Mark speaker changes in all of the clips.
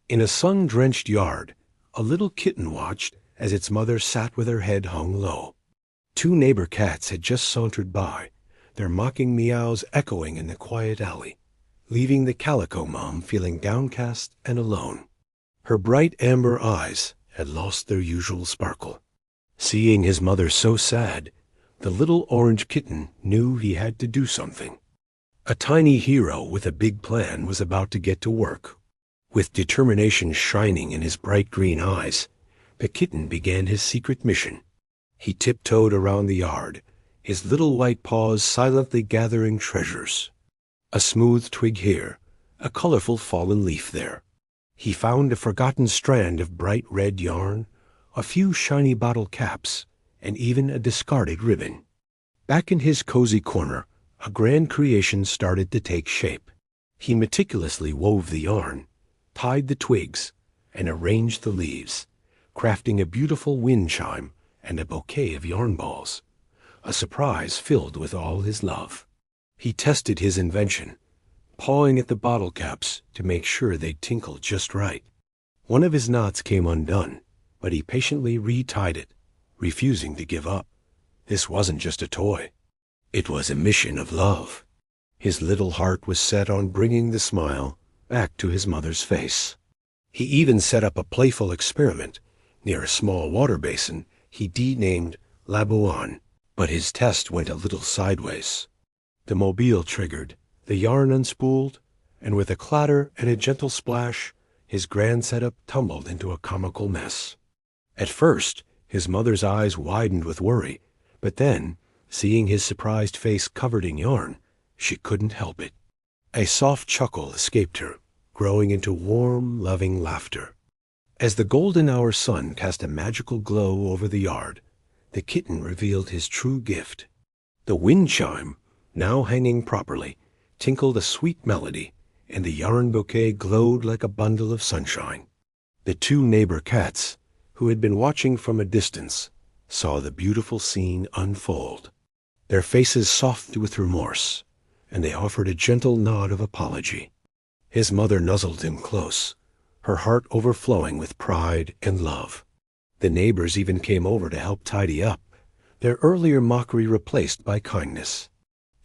Speaker 1: In a sun-drenched yard, a little kitten watched as its mother sat with her head hung low. Two neighbor cats had just sauntered by, their mocking meows echoing in the quiet alley, leaving the calico mom feeling downcast and alone. Her bright amber eyes had lost their usual sparkle. Seeing his mother so sad, the little orange kitten knew he had to do something. A tiny hero with a big plan was about to get to work. With determination shining in his bright green eyes, the kitten began his secret mission. He tiptoed around the yard, his little white paws silently gathering treasures. A smooth twig here, a colorful fallen leaf there. He found a forgotten strand of bright red yarn, a few shiny bottle caps, and even a discarded ribbon. Back in his cozy corner, a grand creation started to take shape. He meticulously wove the yarn, tied the twigs, and arranged the leaves, crafting a beautiful wind chime and a bouquet of yarn balls, a surprise filled with all his love. He tested his invention, pawing at the bottle caps to make sure they'd tinkle just right. One of his knots came undone, but he patiently retied it, refusing to give up. This wasn't just a toy. It was a mission of love. His little heart was set on bringing the smile back to his mother's face. He even set up a playful experiment. Near a small water basin, he denamed Labuan, but his test went a little sideways. The mobile triggered, the yarn unspooled, and with a clatter and a gentle splash, his grand setup tumbled into a comical mess. At first, his mother's eyes widened with worry, but then, seeing his surprised face covered in yarn, she couldn't help it. A soft chuckle escaped her, growing into warm, loving laughter. As the golden hour sun cast a magical glow over the yard, the kitten revealed his true gift. The wind chime, now hanging properly, tinkled a sweet melody, and the yarn bouquet glowed like a bundle of sunshine. The two neighbor cats, who had been watching from a distance, saw the beautiful scene unfold. Their faces softened with remorse, and they offered a gentle nod of apology. His mother nuzzled him close, her heart overflowing with pride and love. The neighbors even came over to help tidy up, their earlier mockery replaced by kindness.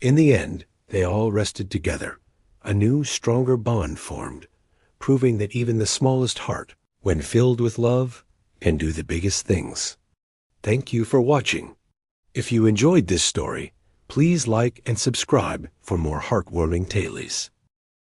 Speaker 1: In the end, they all rested together. A new, stronger bond formed, proving that even the smallest heart, when filled with love, can do the biggest things. Thank you for watching. If you enjoyed this story, please like and subscribe for more heartwarming tailies.